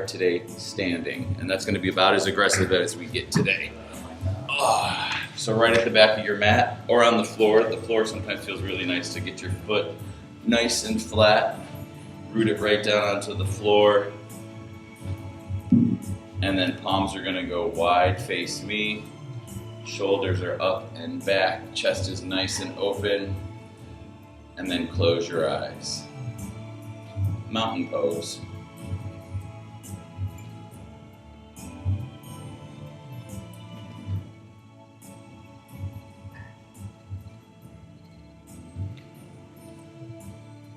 start today standing, and that's going to be about as aggressive as we get today. So right at the back of your mat or on the floor. The floor sometimes feels really nice to get your foot nice and flat. Root it right down onto the floor. And then palms are going to go wide, face me. Shoulders are up and back. Chest is nice and open. And then close your eyes. Mountain pose.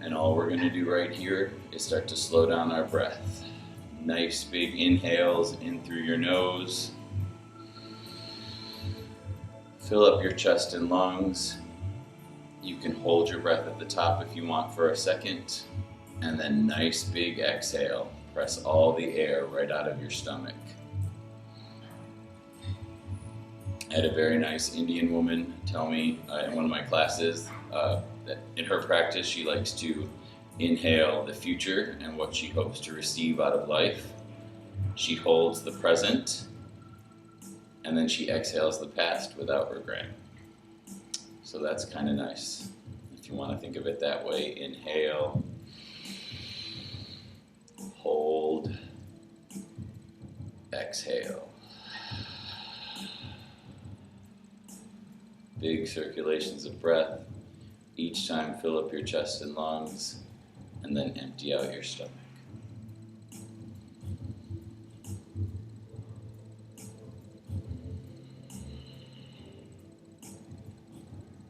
And all we're going to do right here is start to slow down our breath. Nice big inhales in through your nose. Fill up your chest and lungs. You can hold your breath at the top if you want for a second. And then nice big exhale. Press all the air right out of your stomach. I had a very nice Indian woman tell me in one of my classes that in her practice she likes to inhale the future and what she hopes to receive out of life. She holds the present and then she exhales the past without regret. So that's kind of nice. If you want to think of it that way, inhale, hold, exhale. Big circulations of breath. Each time fill up your chest and lungs, and then empty out your stomach.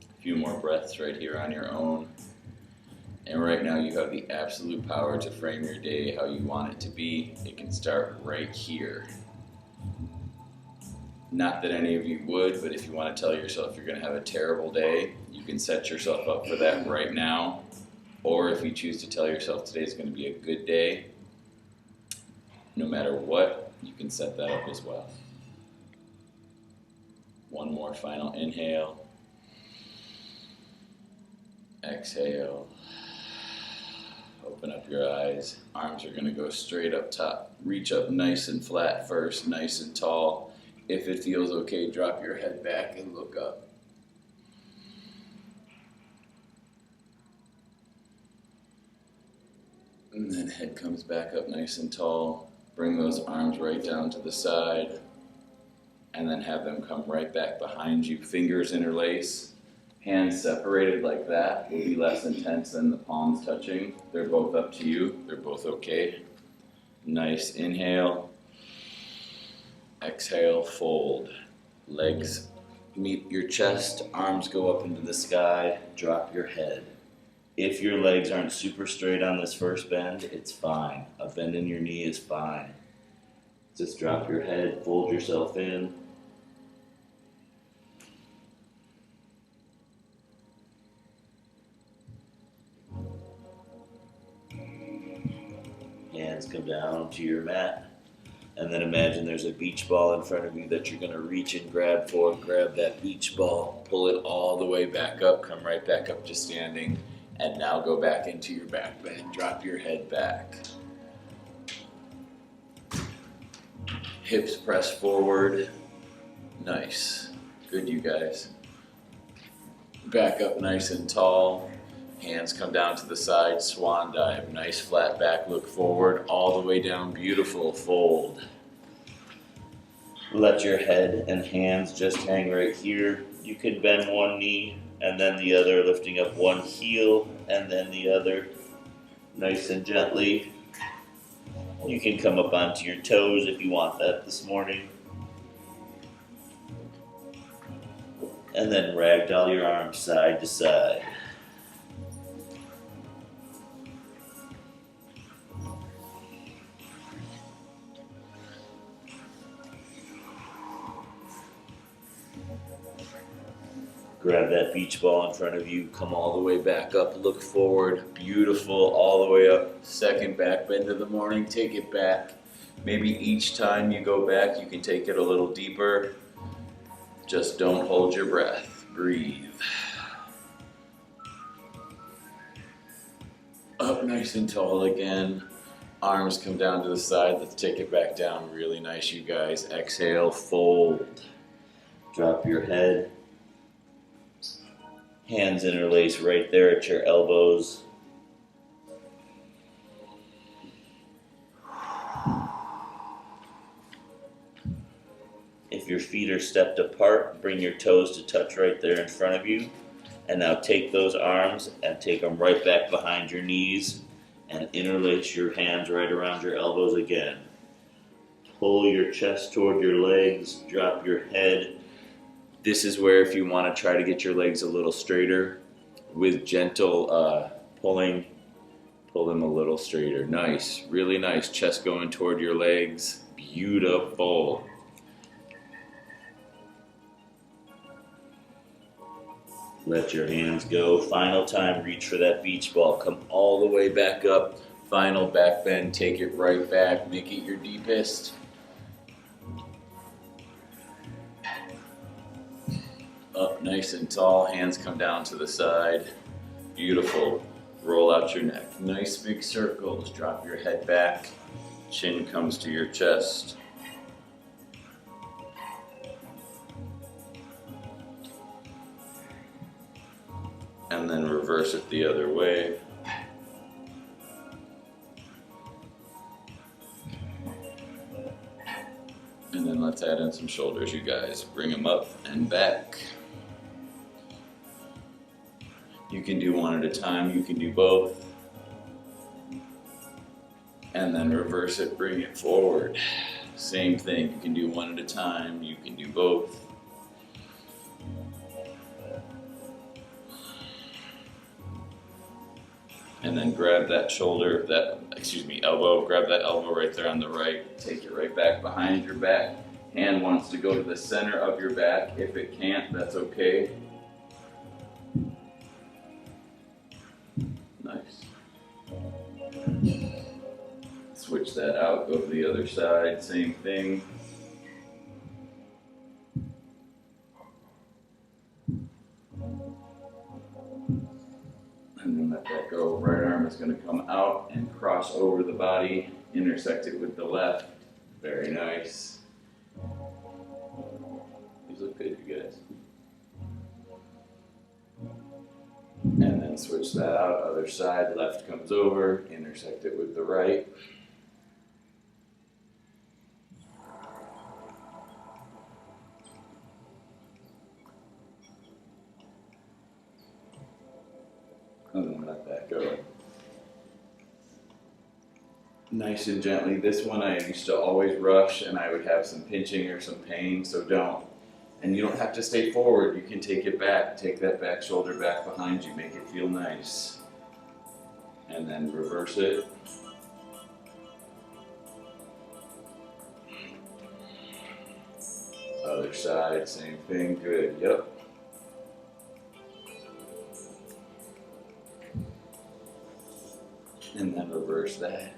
A few more breaths right here on your own. And right now you have the absolute power to frame your day how you want it to be. It can start right here. Not that any of you would, but if you want to tell yourself you're going to have a terrible day, you can set yourself up for that right now. Or if you choose to tell yourself today's going to be a good day, no matter what, you can set that up as well. One more final inhale. Exhale. Open up your eyes. Arms are going to go straight up top. Reach up nice and flat first, nice and tall. If it feels okay, drop your head back and look up. And then head comes back up nice and tall. Bring those arms right down to the side. And then have them come right back behind you. Fingers interlace. Hands separated like that will be less intense than the palms touching. They're both up to you. They're both okay. Nice inhale. Exhale, fold. Legs meet your chest, arms go up into the sky, drop your head. If your legs aren't super straight on this first bend, it's fine. A bend in your knee is fine. Just drop your head, fold yourself in. Hands come down to your mat. And then imagine there's a beach ball in front of you that you're going to reach and grab for. Grab that beach ball, pull it all the way back up, come right back up to standing, and now go back into your back bend. Drop your head back. Hips press forward. Nice. Good, you guys. Back up nice and tall. Hands come down to the side, swan dive. Nice flat back, look forward, all the way down, beautiful, fold. Let your head and hands just hang right here. You can bend one knee and then the other, lifting up one heel and then the other, nice and gently. You can come up onto your toes if you want that this morning. And then ragdoll your arms side to side. Grab that beach ball in front of you, come all the way back up, look forward, beautiful, all the way up. Second back bend of the morning, take it back. Maybe each time you go back, you can take it a little deeper. Just don't hold your breath, breathe. Up nice and tall again, Arms come down to the side. Let's take it back down really nice, you guys. Exhale, fold. Drop your head. Hands interlace right there at your elbows. If your feet are stepped apart, bring your toes to touch right there in front of you. And now take those arms and take them right back behind your knees and interlace your hands right around your elbows again. Pull your chest toward your legs, drop your head. This is where if you want to try to get your legs a little straighter, with gentle pulling, pull them a little straighter. Nice, really nice. Chest going toward your legs. Beautiful. Let your hands go. Final time, reach for that beach ball. Come all the way back up. Final back bend, take it right back. Make it your deepest. Up nice and tall, hands come down to the side. Beautiful. Roll out your neck. Nice big circles. Drop your head back. Chin comes to your chest. And then reverse it the other way. And then let's add in some shoulders, you guys. Bring them up and back. You can do one at a time, you can do both. And then reverse it, bring it forward. Same thing, you can do one at a time, you can do both. And then grab that shoulder, elbow, grab that elbow right there on the right, take it right back behind your back. Hand wants to go to the center of your back. If it can't, that's okay. Nice. Switch that out, go to the other side, same thing. And then let that go. Right arm is going to come out and cross over the body, intersect it with the left. Very nice. These look good, you guys. And then switch that out, other side, left comes over, intersect it with the right. And then let that go. Nice and gently. This one I used to always rush and I would have some pinching or some pain, so don't. And you don't have to stay forward, you can take it back. Take that back shoulder back behind you, make it feel nice. And then reverse it. Other side, same thing, good, yep. And then reverse that.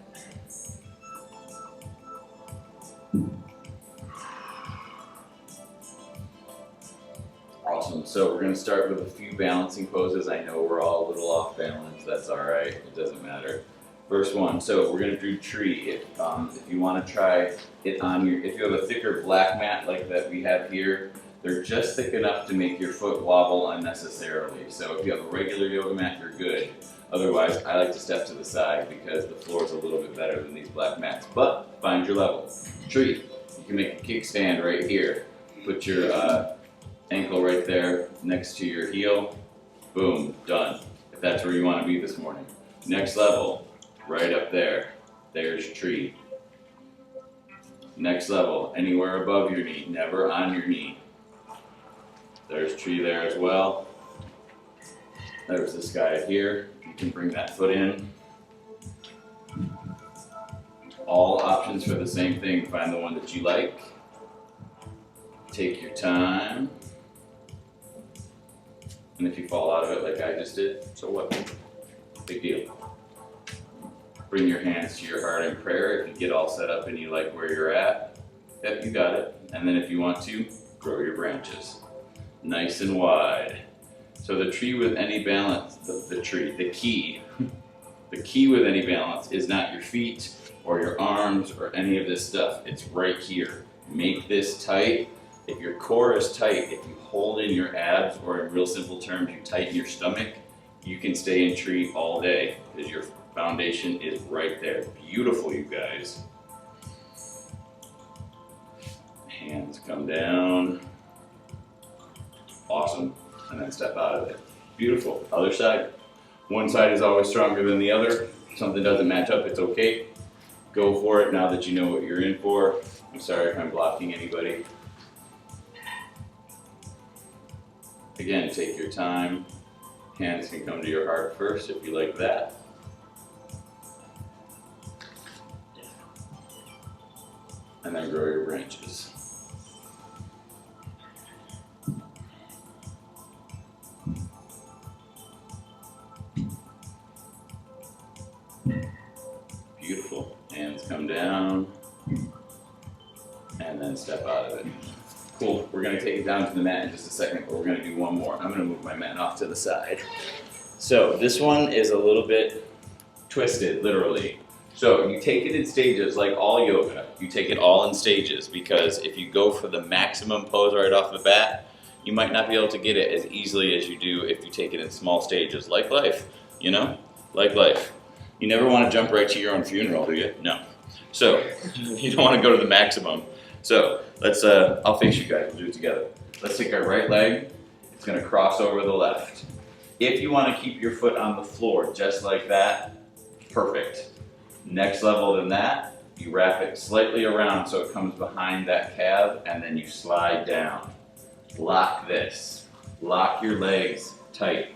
Awesome, so we're going to start with a few balancing poses. I know we're all a little off balance, that's alright, it doesn't matter. First one, so we're going to do tree. If you want to try it on if you have a thicker black mat like that we have here, they're just thick enough to make your foot wobble unnecessarily. So if you have a regular yoga mat, you're good. Otherwise, I like to step to the side because the floor is a little bit better than these black mats. But find your level. Tree, you can make a kickstand right here. Put your ankle right there next to your heel. Boom, done. If that's where you want to be this morning. Next level, right up there. There's tree. Next level, anywhere above your knee, never on your knee. There's tree there as well. There's this guy here. You can bring that foot in. All options for the same thing. Find the one that you like. Take your time. And if you fall out of it like I just did, so what? Big deal. Bring your hands to your heart in prayer. If you get all set up and you like where you're at, yep, you got it. And then if you want to, grow your branches. Nice and wide. So the tree with any balance, the key with any balance is not your feet, or your arms or any of this stuff. It's right here. Make this tight. If your core is tight, if you hold in your abs, or in real simple terms, you tighten your stomach, you can stay in tree all day because your foundation is right there. Beautiful, you guys. Hands come down. Awesome. And then step out of it. Beautiful. Other side. One side is always stronger than the other. If something doesn't match up, it's okay. Go for it now that you know what you're in for. I'm sorry if I'm blocking anybody. Again, take your time. Hands can come to your heart first if you like that. And then grow your branches. Beautiful. Hands come down. And then step out of it. Cool. We're going to take it down to the mat in just a second, but we're going to do one more. I'm going to move my mat off to the side. So this one is a little bit twisted, literally. So you take it in stages, like all yoga. You take it all in stages, because if you go for the maximum pose right off the bat, you might not be able to get it as easily as you do if you take it in small stages, like life, you know? Like life. You never want to jump right to your own funeral, do you? No. So you don't want to go to the maximum. So let's, I'll face you guys, we'll do it together. Let's take our right leg, it's gonna cross over the left. If you wanna keep your foot on the floor just like that, perfect. Next level than that, you wrap it slightly around so it comes behind that calf, and then you slide down. Lock this, lock your legs tight.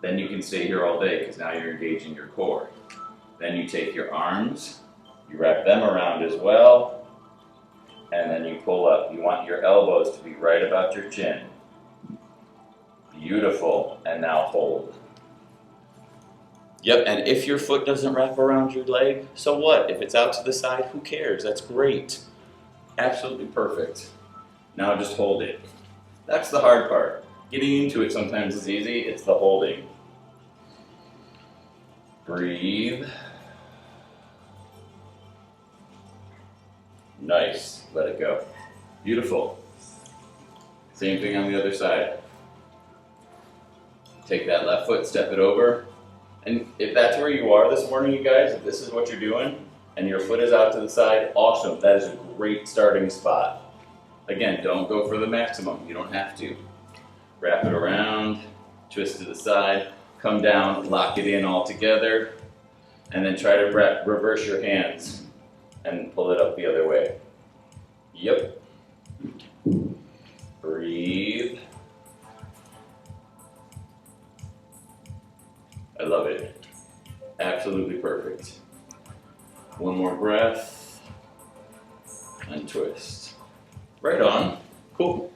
Then you can stay here all day because now you're engaging your core. Then you take your arms, you wrap them around as well, and then you pull up. You want your elbows to be right about your chin. Beautiful, and now hold. Yep, and if your foot doesn't wrap around your leg, so what? If it's out to the side, who cares? That's great. Absolutely perfect. Now just hold it. That's the hard part. Getting into it sometimes is easy, it's the holding. Breathe. Nice, let it go. Beautiful. Same thing on the other side. Take that left foot, step it over. And if that's where you are this morning, you guys, if this is what you're doing, and your foot is out to the side, awesome. That is a great starting spot. Again, don't go for the maximum. You don't have to. Wrap it around, twist to the side, come down, lock it in all together, and then try to reverse your hands and pull it up the other way. Yep. Breathe. I love it. Absolutely perfect. One more breath and twist. Right on. Cool.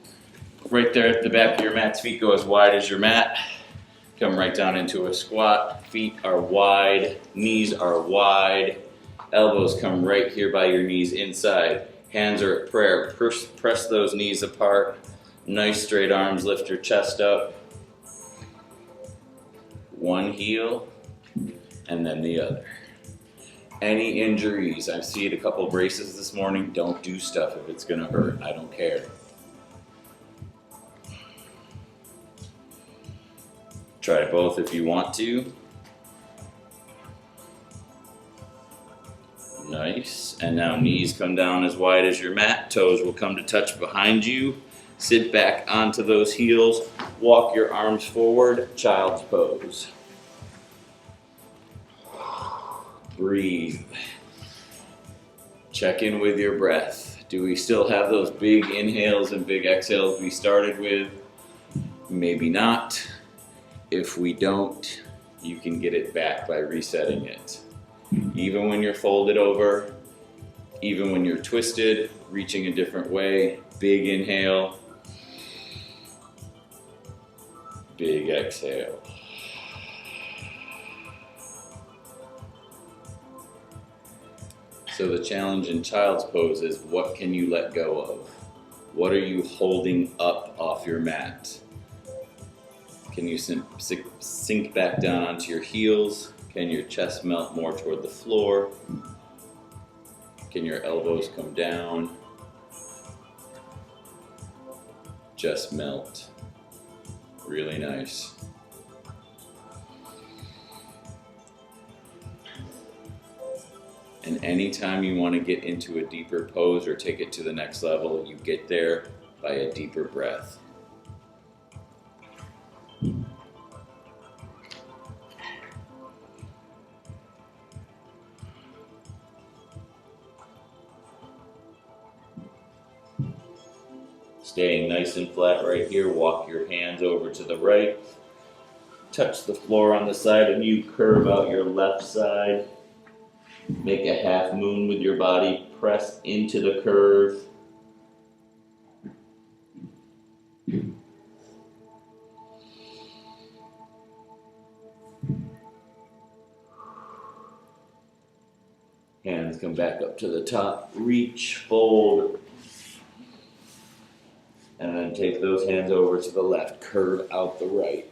Right there at the back of your mat's feet go as wide as your mat. Come right down into a squat. Feet are wide, knees are wide. Elbows come right here by your knees inside. Hands are at prayer. Press those knees apart. Nice straight arms, lift your chest up. One heel, and then the other. Any injuries? I see a couple braces this morning. Don't do stuff if it's gonna hurt. I don't care. Try both if you want to. Nice. And now knees come down as wide as your mat. Toes will come to touch behind you. Sit back onto those heels. Walk your arms forward. Child's pose. Breathe. Check in with your breath. Do we still have those big inhales and big exhales we started with? Maybe not. If we don't, you can get it back by resetting it. Even when you're folded over, even when you're twisted, reaching a different way, big inhale, big exhale. So the challenge in child's pose is, what can you let go of? What are you holding up off your mat? Can you sink back down onto your heels? Can your chest melt more toward the floor? Can your elbows come down? Just melt. Really nice. And anytime you want to get into a deeper pose or take it to the next level, you get there by a deeper breath. Staying nice and flat right here, walk your hands over to the right, touch the floor on the side of you, curve out your left side, make a half moon with your body, press into the curve. Hands come back up to the top, reach, fold, and then take those hands over to the left, curve out the right.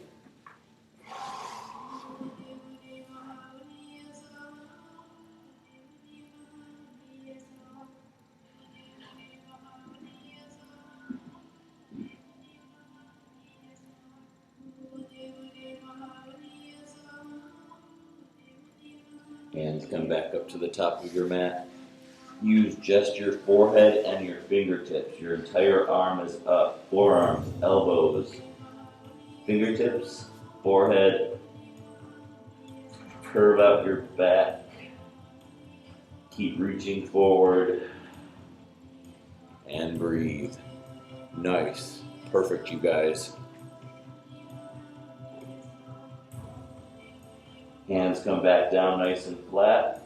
Hands come back up to the top of your mat. Use just your forehead and your fingertips. Your entire arm is up. Forearms, elbows, fingertips, forehead. Curve out your back. Keep reaching forward. And breathe. Nice. Perfect, you guys. Hands come back down nice and flat.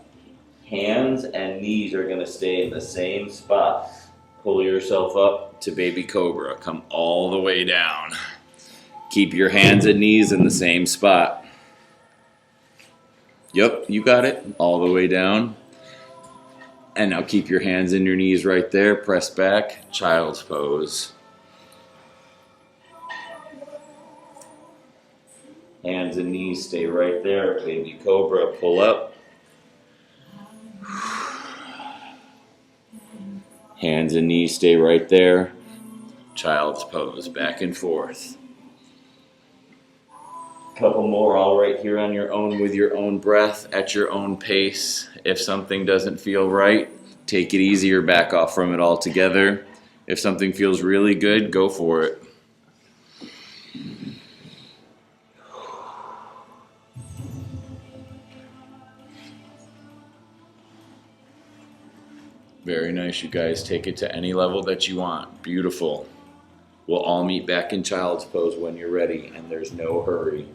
Hands and knees are going to stay in the same spot. Pull yourself up to baby cobra. Come all the way down. Keep your hands and knees in the same spot. Yep, you got it. All the way down. And now keep your hands and your knees right there. Press back. Child's pose. Hands and knees stay right there. Baby cobra, pull up. Hands and knees stay right there. Child's pose, back and forth. Couple more, all right here on your own with your own breath at your own pace. If something doesn't feel right, take it easy or back off from it altogether. If something feels really good, go for it. Very nice, you guys. Take it to any level that you want. Beautiful. We'll all meet back in child's pose when you're ready, and there's no hurry.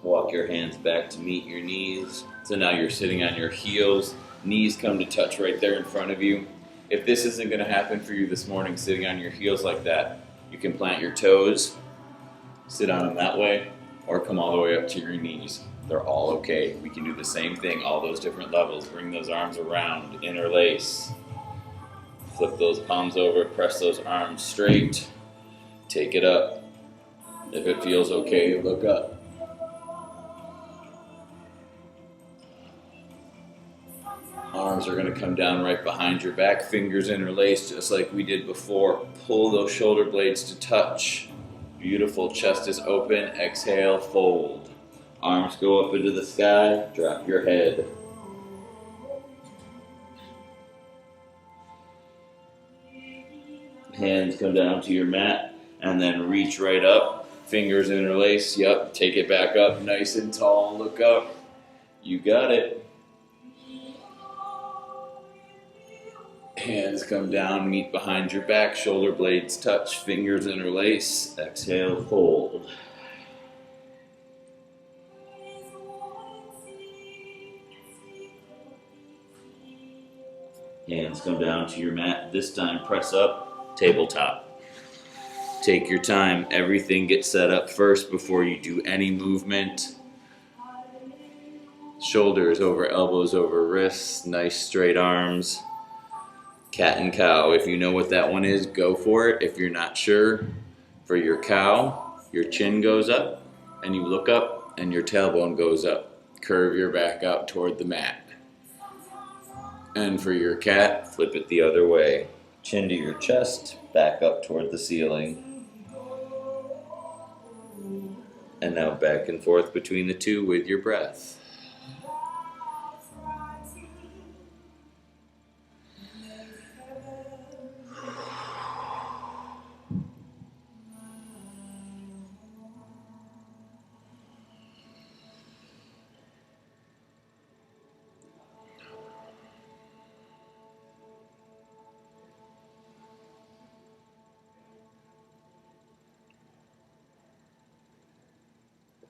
Walk your hands back to meet your knees. So now you're sitting on your heels. Knees come to touch right there in front of you. If this isn't going to happen for you this morning, sitting on your heels like that, you can plant your toes, sit on them that way, or come all the way up to your knees. They're all okay. We can do the same thing, all those different levels. Bring those arms around, interlace. Flip those palms over, press those arms straight. Take it up. If it feels okay, look up. Arms are going to come down right behind your back, fingers interlaced just like we did before. Pull those shoulder blades to touch. Beautiful, chest is open, exhale, fold. Arms go up into the sky, drop your head. Hands come down to your mat and then reach right up. Fingers interlace, yep, take it back up, nice and tall, look up. You got it. Hands come down, meet behind your back, shoulder blades touch, fingers interlace, exhale, fold. Hands come down to your mat, this time press up, tabletop. Take your time, everything gets set up first before you do any movement. Shoulders over elbows over wrists, nice straight arms. Cat and cow. If you know what that one is, go for it. If you're not sure, for your cow, your chin goes up and you look up and your tailbone goes up. Curve your back out toward the mat. And for your cat, flip it the other way. Chin to your chest, back up toward the ceiling. And now back and forth between the two with your breath.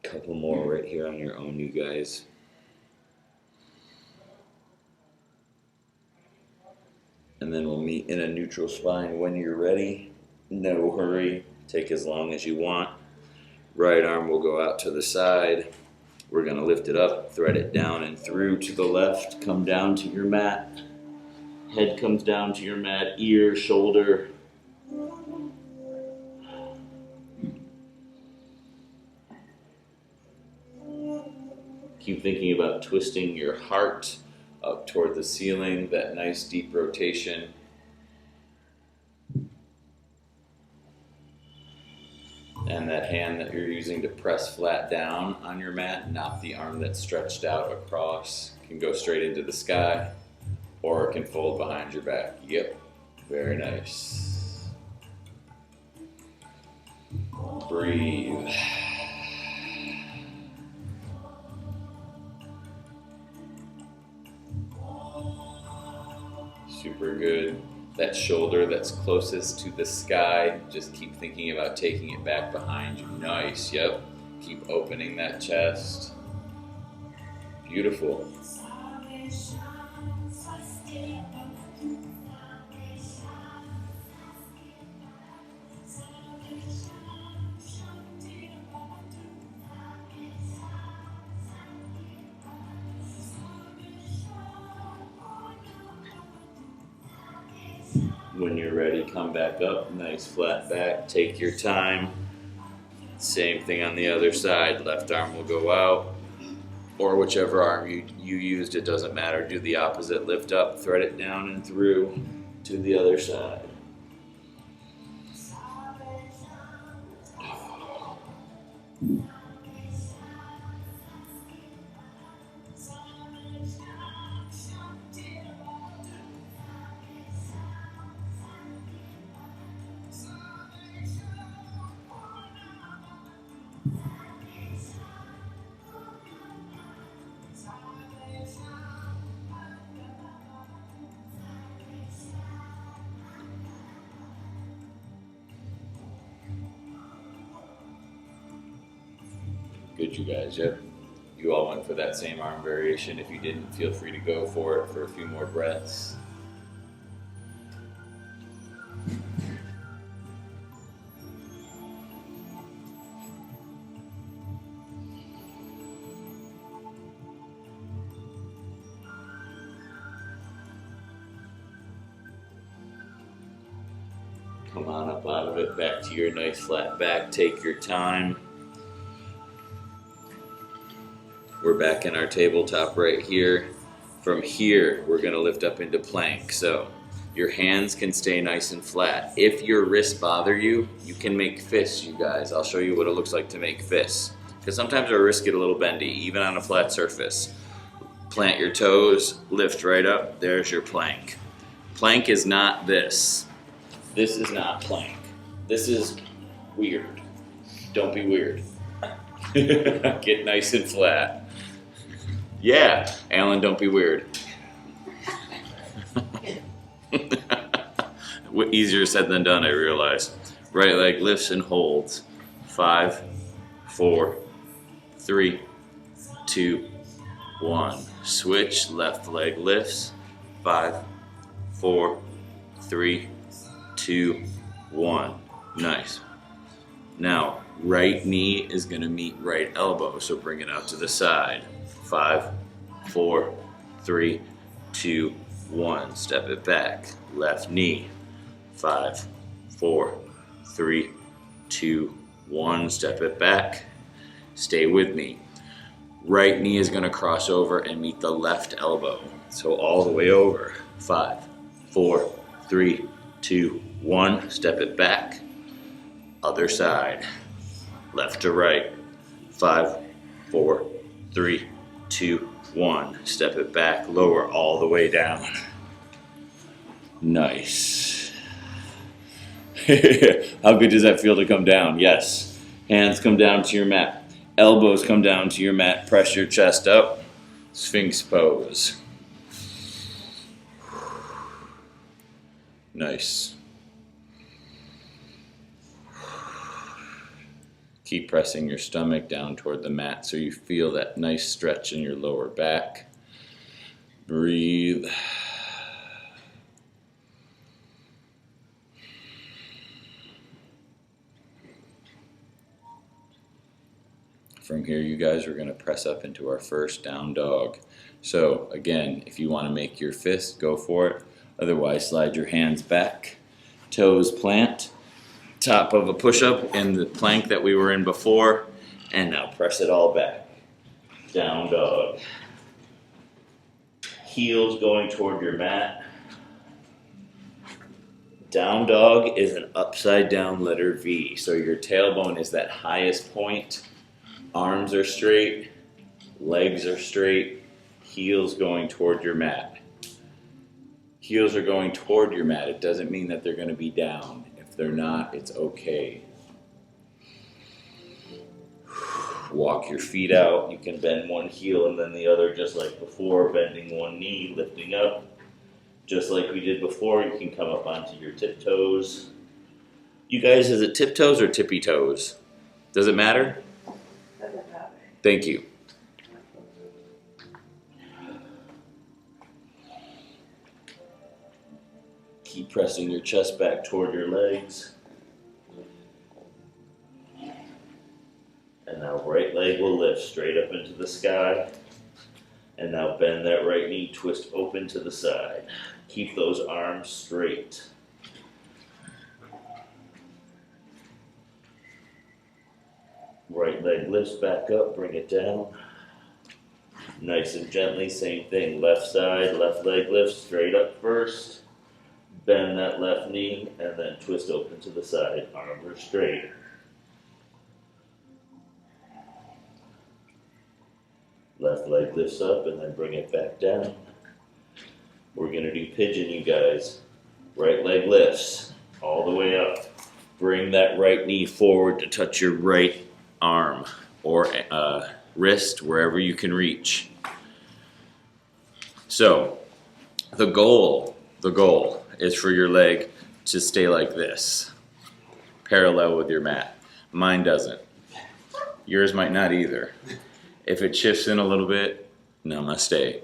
Couple more right here on your own, you guys. And then we'll meet in a neutral spine when you're ready. No hurry. Take as long as you want. Right arm will go out to the side. We're going to lift it up, thread it down and through to the left. Come down to your mat. Head comes down to your mat. Ear, shoulder. Keep thinking about twisting your heart up toward the ceiling, that nice deep rotation. And that hand that you're using to press flat down on your mat, not the arm that's stretched out across, can go straight into the sky or it can fold behind your back. Yep, very nice. Breathe. Super good. That shoulder that's closest to the sky, just keep thinking about taking it back behind you. Nice, yep. Keep opening that chest. Beautiful. When you're ready, come back up, nice flat back, take your time. Same thing on the other side, left arm will go out, or whichever arm you used, it doesn't matter. Do the opposite, lift up, thread it down and through to the other side. Good, you guys, yep. You all went for that same arm variation. If you didn't, feel free to go for it for a few more breaths. Come on up out of it, back to your nice flat back. Take your time. We're back in our tabletop right here. From here, we're gonna lift up into plank. So your hands can stay nice and flat. If your wrists bother you, you can make fists, you guys. I'll show you what it looks like to make fists. Because sometimes our wrists get a little bendy, even on a flat surface. Plant your toes, lift right up, there's your plank. Plank is not this. This is not plank. This is weird. Don't be weird. Get nice and flat. Yeah, Alan, don't be weird. Easier said than done, I realize. Right leg lifts and holds. 5, 4, 3, 2, 1. Switch, left leg lifts. 5, 4, 3, 2, 1. Nice. Now, right knee is going to meet right elbow, so bring it out to the side. 5, 4, 3, 2, 1. Step it back. Left knee. 5, 4, 3, 2, 1. Step it back. Stay with me. Right knee is going to cross over and meet the left elbow. So all the way over. 5, 4, 3, 2, 1. Step it back. Other side. Left to right. 5, 4, 3, 2, 1. Step it back. Lower all the way down. Nice. How good does that feel to come down? Yes. Hands come down to your mat. Elbows come down to your mat. Press your chest up. Sphinx pose. Nice. Keep pressing your stomach down toward the mat so you feel that nice stretch in your lower back. Breathe. From here, you guys are going to press up into our first down dog. So again, if you want to make your fist, go for it. Otherwise, slide your hands back, toes plant, top of a push-up in the plank that we were in before, and now press it all back. Down dog. Heels going toward your mat. Down dog is an upside down letter V. So your tailbone is that highest point. Arms are straight, legs are straight, heels going toward your mat. Heels are going toward your mat. It doesn't mean that they're going to be down. If they're not, it's okay. Walk your feet out. You can bend one heel and then the other just like before, bending one knee, lifting up. Just like we did before, you can come up onto your tiptoes. You guys, is it tiptoes or tippy toes? Does it matter? Thank you. Keep pressing your chest back toward your legs. And now right leg will lift straight up into the sky. And now bend that right knee, twist open to the side. Keep those arms straight. Right leg lifts back up, bring it down. Nice and gently, same thing. Left side, left leg lifts straight up first. Bend that left knee and then twist open to the side. Arms are straight. Left leg lifts up and then bring it back down. We're going to do pigeon, you guys. Right leg lifts all the way up. Bring that right knee forward to touch your right arm or wrist, wherever you can reach. So the goal is for your leg to stay like this, parallel with your mat. Mine doesn't. Yours might not either. If it shifts in a little bit, namaste.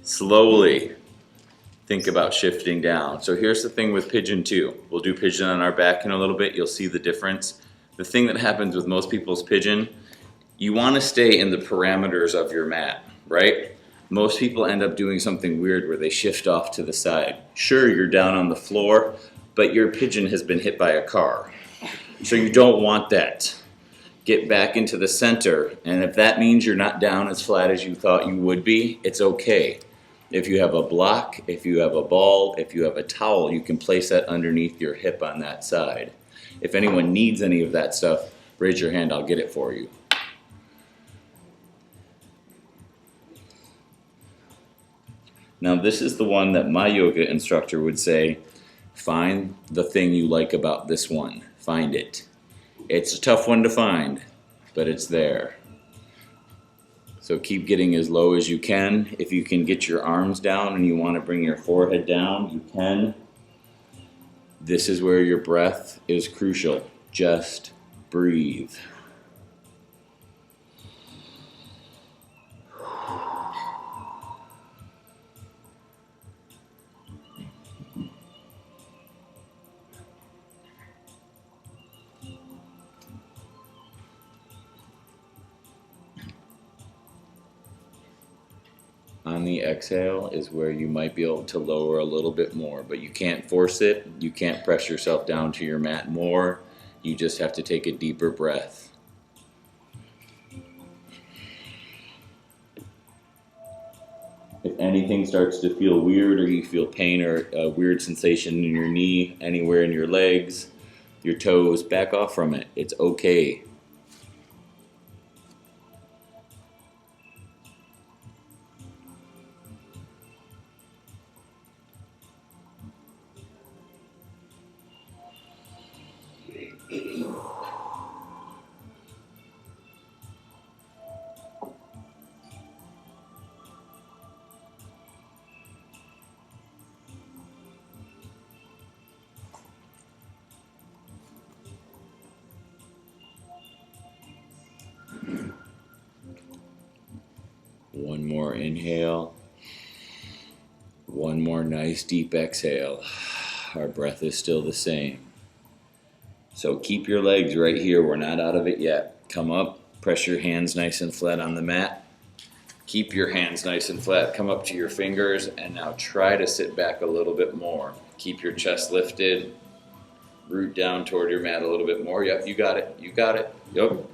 Slowly think about shifting down. So here's the thing with pigeon 2. We'll do pigeon on our back in a little bit. You'll see the difference. The thing that happens with most people's pigeon, you want to stay in the parameters of your mat, right? Most people end up doing something weird where they shift off to the side. Sure, you're down on the floor, but your pigeon has been hit by a car. So you don't want that. Get back into the center, and if that means you're not down as flat as you thought you would be, it's okay. If you have a block, if you have a ball, if you have a towel, you can place that underneath your hip on that side. If anyone needs any of that stuff, raise your hand, I'll get it for you. Now this is the one that my yoga instructor would say, find the thing you like about this one. Find it. It's a tough one to find, but it's there. So keep getting as low as you can. If you can get your arms down and you want to bring your forehead down, you can. This is where your breath is crucial. Just breathe. the exhale is where you might be able to lower a little bit more, but you can't force it. You can't press yourself down to your mat more. You just have to take a deeper breath. If anything starts to feel weird, or you feel pain or a weird sensation in your knee, anywhere in your legs, your toes, back off from it. It's okay. One more inhale. One more nice deep exhale. Our breath is still the same. So keep your legs right here. We're not out of it yet. Come up, press your hands nice and flat on the mat. Keep your hands nice and flat. Come up to your fingers, and now try to sit back a little bit more. Keep your chest lifted. Root down toward your mat a little bit more. Yep, you got it. You got it. Yep.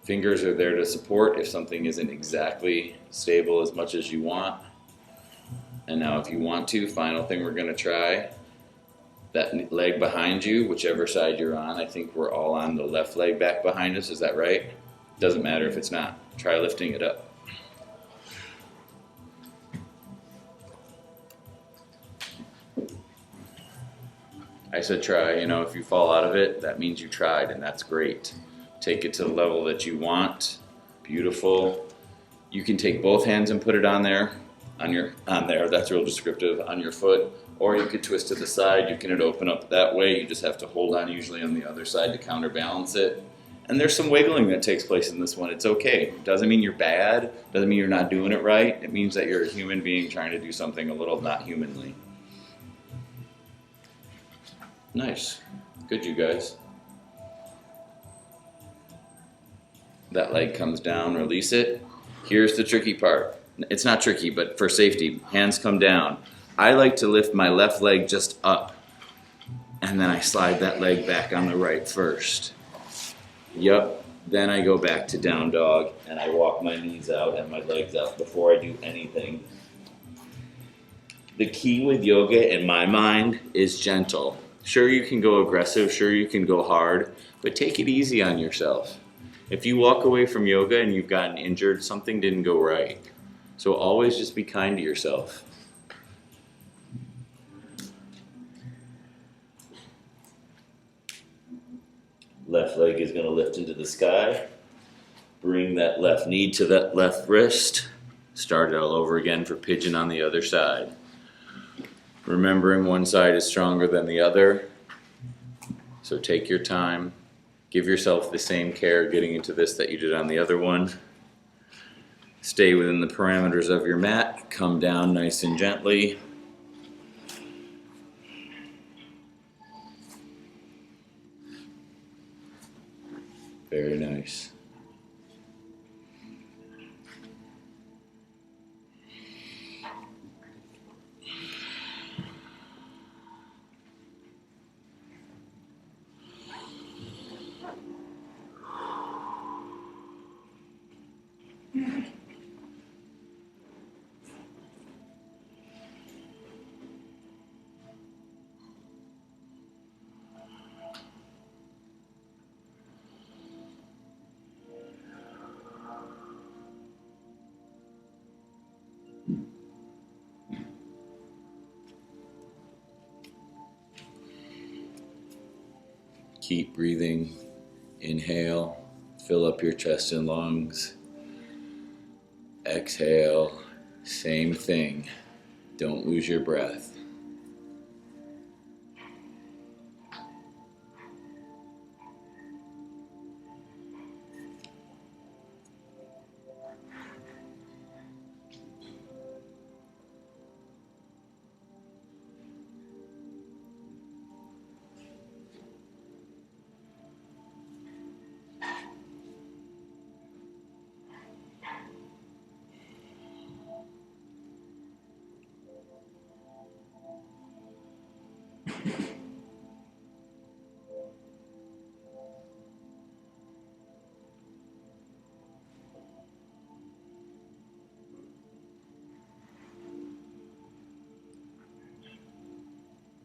Fingers are there to support if something isn't exactly stable as much as you want. And now if you want to, final thing we're going to try, that leg behind you, whichever side you're on. I think we're all on the left leg back behind us. Is that right? Doesn't matter if it's not. Try lifting it up. I said try. You know, if you fall out of it, that means you tried, and that's great. Take it to the level that you want. Beautiful. You can take both hands and put it on there, that's real descriptive, on your foot, or you could twist to the side. You can open up that way. You just have to hold on usually on the other side to counterbalance it. And there's some wiggling that takes place in this one. It's okay. Doesn't mean you're bad. Doesn't mean you're not doing it right. It means that you're a human being trying to do something a little not humanly. Nice. Good, you guys. That leg comes down, release it. Here's the tricky part. It's not tricky, but for safety, hands come down. I like to lift my left leg just up, and then I slide that leg back on the right first. Yup, then I go back to down dog, and I walk my knees out and my legs out before I do anything. The key with yoga, in my mind, is gentle. Sure, you can go aggressive, sure, you can go hard, but take it easy on yourself. If you walk away from yoga and you've gotten injured, something didn't go right. So always just be kind to yourself. Left leg is going to lift into the sky. Bring that left knee to that left wrist. Start it all over again for pigeon on the other side. Remembering one side is stronger than the other. So take your time. Give yourself the same care getting into this that you did on the other one. Stay within the parameters of your mat. Come down nice and gently. Very nice. Keep breathing. Inhale, fill up your chest and lungs. Exhale, same thing. Don't lose your breath.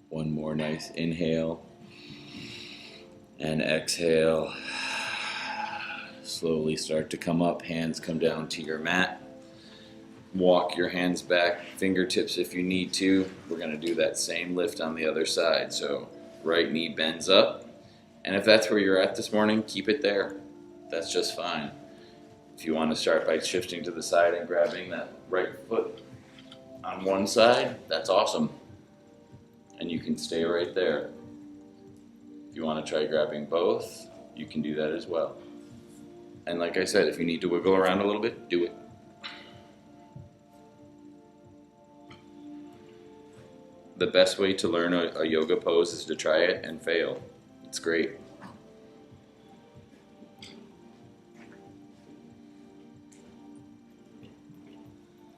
One more nice inhale and exhale. Slowly start to come up, hands come down to your mat. Walk your hands back, fingertips if you need to. We're going to do that same lift on the other side. So right knee bends up. And if that's where you're at this morning, keep it there. That's just fine. If you want to start by shifting to the side and grabbing that right foot on one side, that's awesome. And you can stay right there. If you want to try grabbing both, you can do that as well. And like I said, if you need to wiggle around a little bit, do it. The best way to learn a yoga pose is to try it and fail. It's great.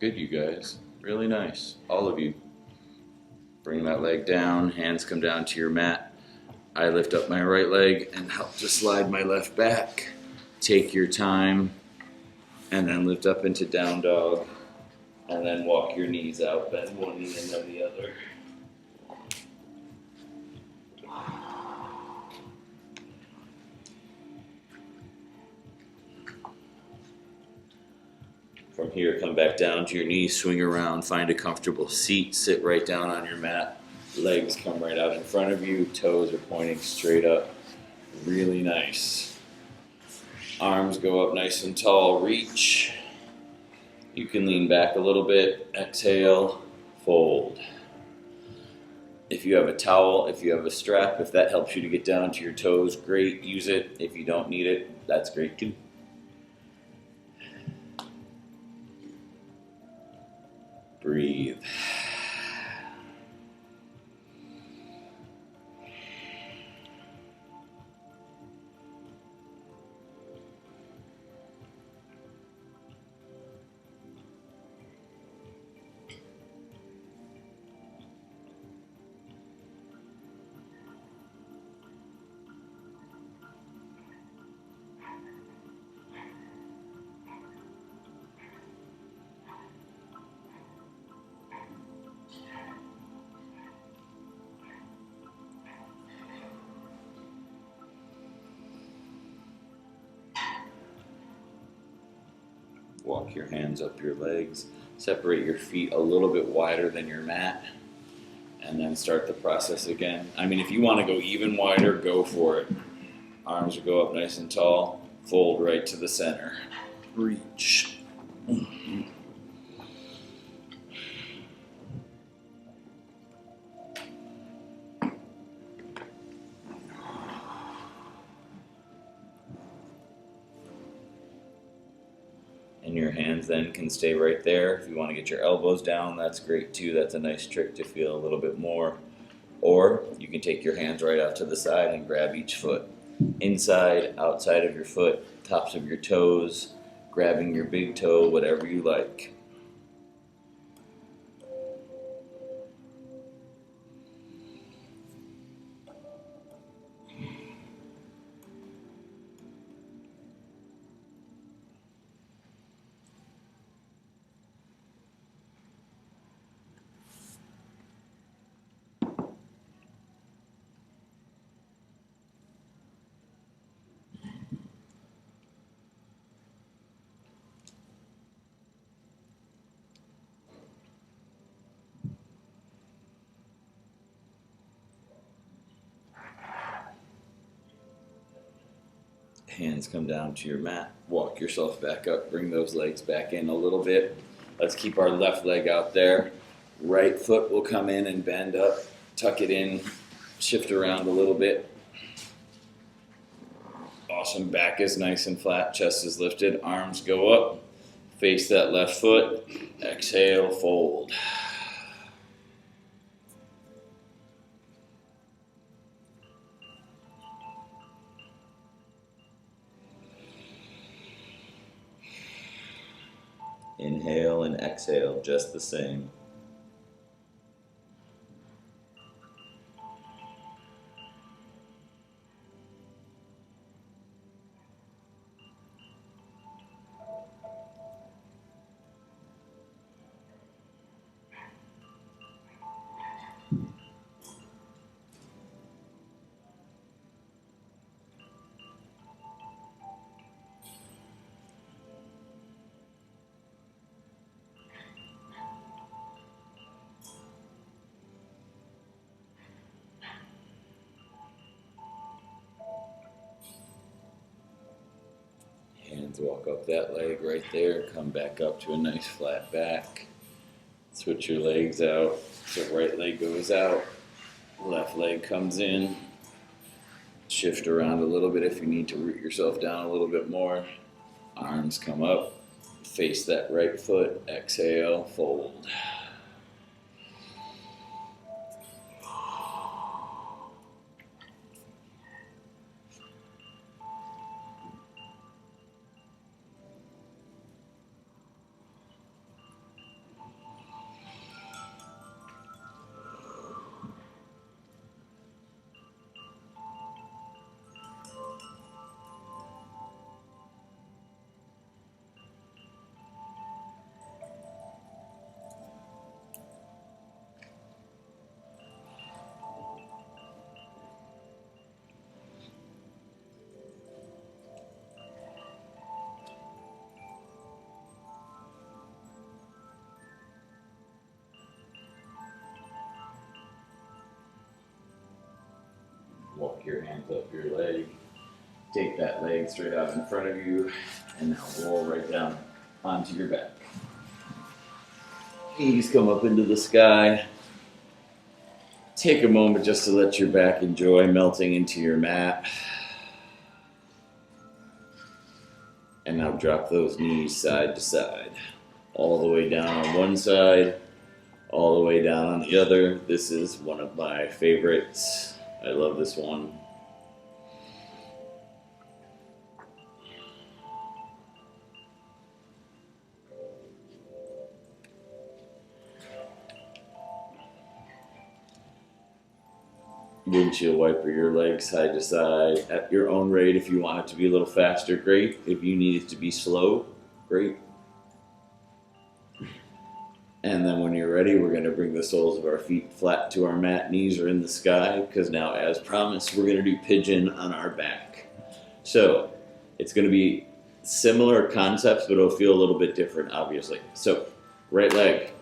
Good, you guys. Really nice. All of you. Bring that leg down, hands come down to your mat. I lift up my right leg and help to slide my left back. Take your time, and then lift up into down dog, and then walk your knees out, bend one knee and then the other. From here, come back down to your knees, swing around, find a comfortable seat, sit right down on your mat. Legs come right out in front of you, toes are pointing straight up. Really nice. Arms go up nice and tall, reach. You can lean back a little bit, exhale, fold. If you have a towel, if you have a strap, if that helps you to get down to your toes, great, use it. If you don't need it, that's great too. Breathe. Walk your hands up your legs. Separate your feet a little bit wider than your mat. And then start the process again. I mean, if you want to go even wider, go for it. Arms will go up nice and tall. Fold right to the center. Reach. And your hands then can stay right there. If you want to get your elbows down, that's great too. That's a nice trick to feel a little bit more. Or you can take your hands right out to the side and grab each foot. Inside, outside of your foot, tops of your toes, grabbing your big toe, whatever you like. Hands come down to your mat. Walk yourself back up. Bring those legs back in a little bit. Let's keep our left leg out there. Right foot will come in and bend up. Tuck it in. Shift around a little bit. Awesome. Back is nice and flat. Chest is lifted. Arms go up. Face that left foot. Exhale, fold. Inhale and exhale just the same. Hands walk up that leg right there, come back up to a nice flat back. Switch your legs out. So right leg goes out, left leg comes in. Shift around a little bit if you need to root yourself down a little bit more. Arms come up, face that right foot, exhale, fold. Walk your hands up your leg. Take that leg straight out in front of you, and now roll right down onto your back. Knees come up into the sky. Take a moment just to let your back enjoy melting into your mat. And now drop those knees side to side. All the way down on one side, all the way down on the other. This is one of my favorites. I love this one. Windshield wiper your legs side to side at your own rate. If you want it to be a little faster, great. If you need it to be slow, great. And then when you're ready, we're going to bring the soles of our feet flat to our mat. Knees are in the sky because now, as promised, we're going to do pigeon on our back. So it's going to be similar concepts, but it'll feel a little bit different, obviously. So right leg,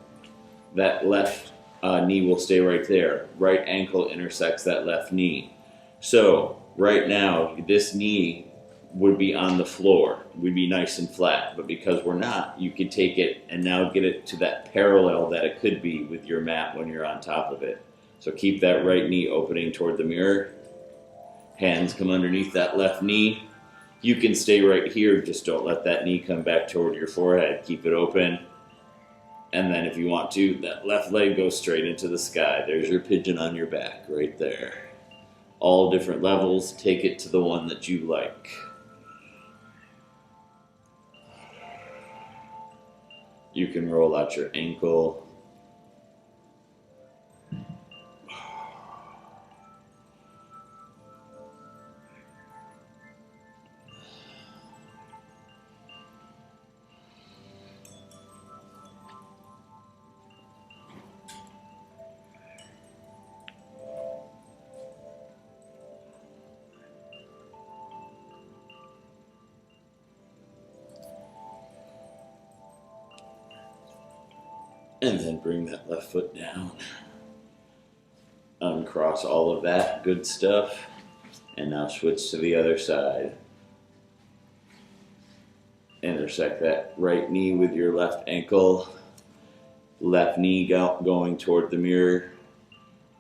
that left knee will stay right there. Right ankle intersects that left knee. So right now, this knee would be on the floor. We'd be nice and flat, but because we're not, you could take it and now get it to that parallel that it could be with your mat when you're on top of it. So keep that right knee opening toward the mirror. Hands come underneath that left knee. You can stay right here, just don't let that knee come back toward your forehead. Keep it open. And then if you want to, that left leg goes straight into the sky. There's your pigeon on your back right there. All different levels. Take it to the one that you like. You can roll out your ankle. And then bring that left foot down. Uncross all of that good stuff. And now switch to the other side. Intersect that right knee with your left ankle. Left knee going toward the mirror.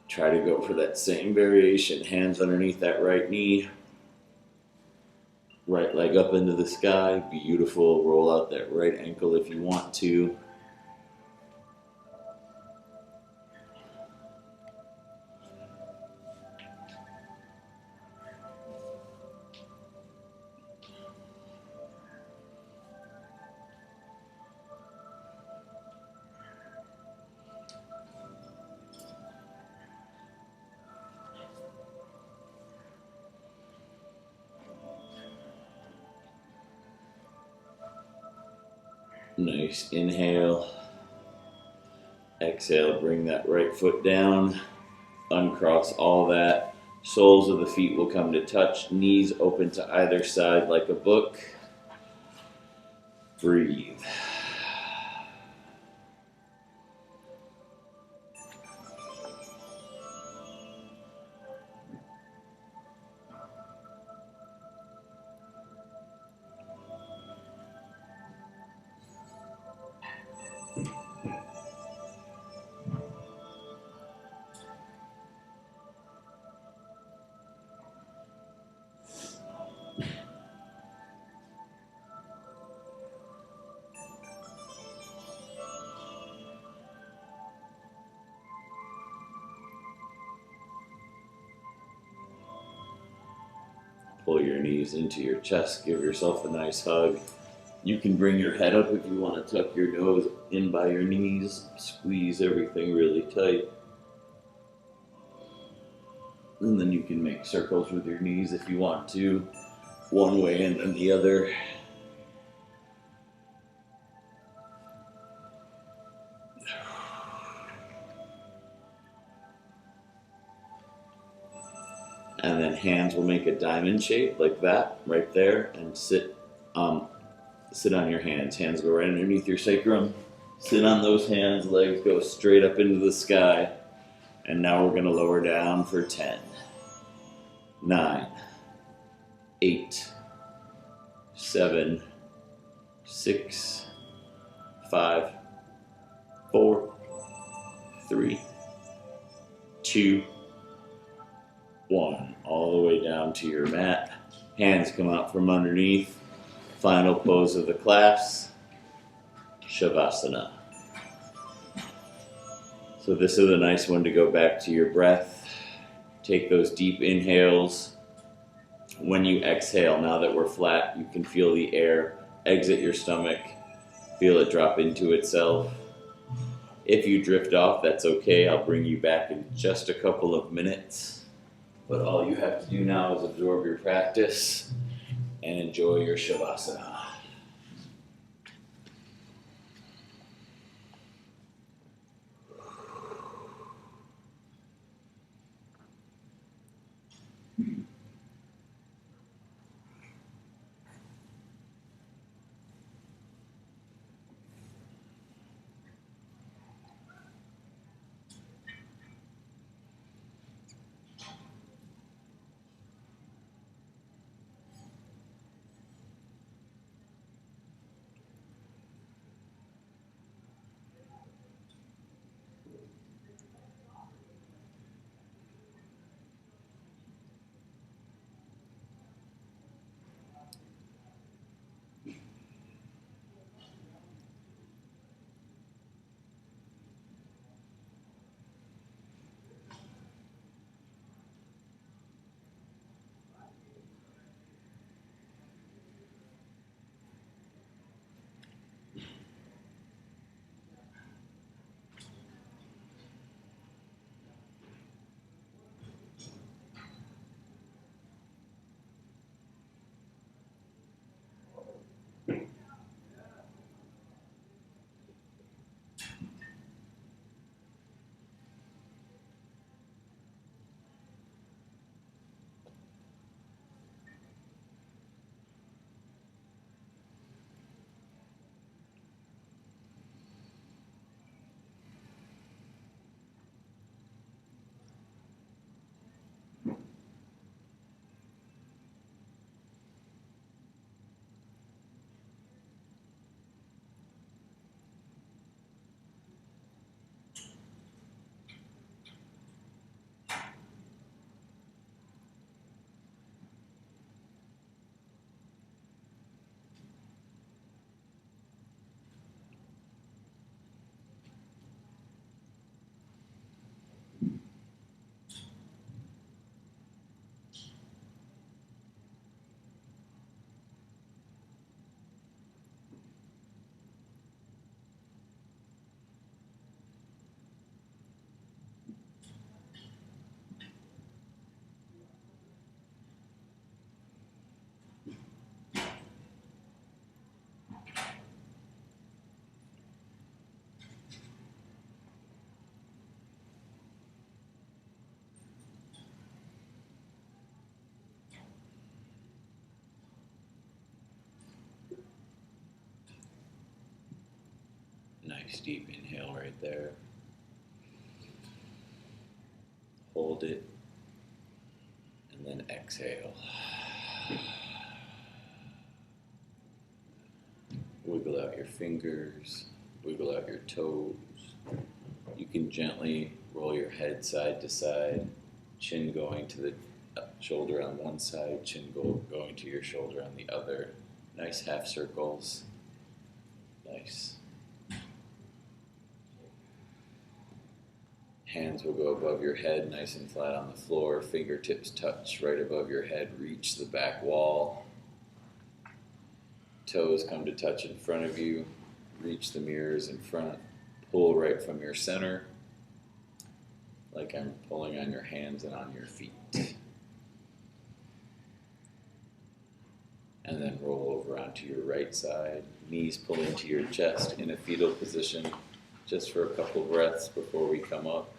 Try to go for that same variation. Hands underneath that right knee. Right leg up into the sky. Beautiful. Roll out that right ankle if you want to. Nice inhale. Exhale, bring that right foot down. Uncross all that. Soles of the feet will come to touch. Knees open to either side like a book. Breathe. Pull your knees into your chest. Give yourself a nice hug. You can bring your head up if you want to tuck your nose in by your knees. Squeeze everything really tight. And then you can make circles with your knees if you want to. One way and then the other. And then hands will make a diamond shape like that, right there, and sit on your hands. Hands go right underneath your sacrum. Sit on those hands, legs go straight up into the sky. And now we're going to lower down for 10, 9, 8, 7, 6, 5, 4, 3, 2, 1. All the way down to your mat. Hands come out from underneath. Final pose of the class, Shavasana. So this is a nice one to go back to your breath. Take those deep inhales. When you exhale, now that we're flat, you can feel the air exit your stomach. Feel it drop into itself. If you drift off, that's okay. I'll bring you back in just a couple of minutes. But all you have to do now is absorb your practice and enjoy your Shavasana. Nice deep inhale right there. Hold it. And then exhale. Wiggle out your fingers. Wiggle out your toes. You can gently roll your head side to side. Chin going to the shoulder on one side. Chin going to your shoulder on the other. Nice half circles. Nice. Hands will go above your head, nice and flat on the floor. Fingertips touch right above your head. Reach the back wall. Toes come to touch in front of you. Reach the mirrors in front. Pull right from your center, like I'm pulling on your hands and on your feet. And then roll over onto your right side. Knees pull into your chest in a fetal position, just for a couple breaths before we come up.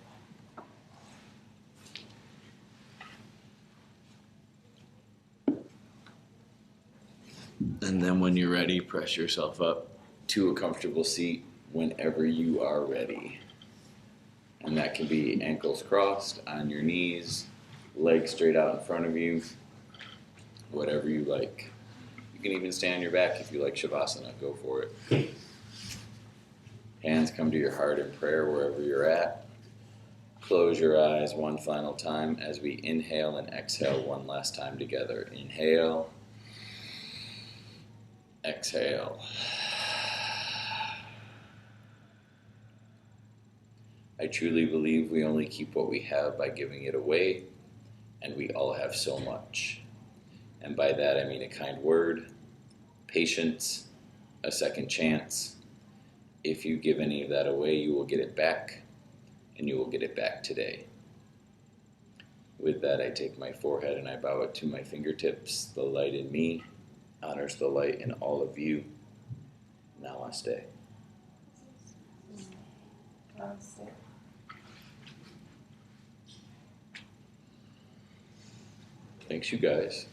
And then when you're ready, press yourself up to a comfortable seat whenever you are ready. And that can be ankles crossed, on your knees, legs straight out in front of you, whatever you like. You can even stay on your back if you like Shavasana, go for it. Hands come to your heart in prayer wherever you're at. Close your eyes one final time as we inhale and exhale one last time together. Inhale. Exhale. I truly believe we only keep what we have by giving it away, and we all have so much. And by that I mean a kind word, patience, a second chance. If you give any of that away, you will get it back, and you will get it back today. With that, I take my forehead and I bow it to my fingertips. The light in me honors the light in all of you. Namaste. Namaste. Thanks, you guys.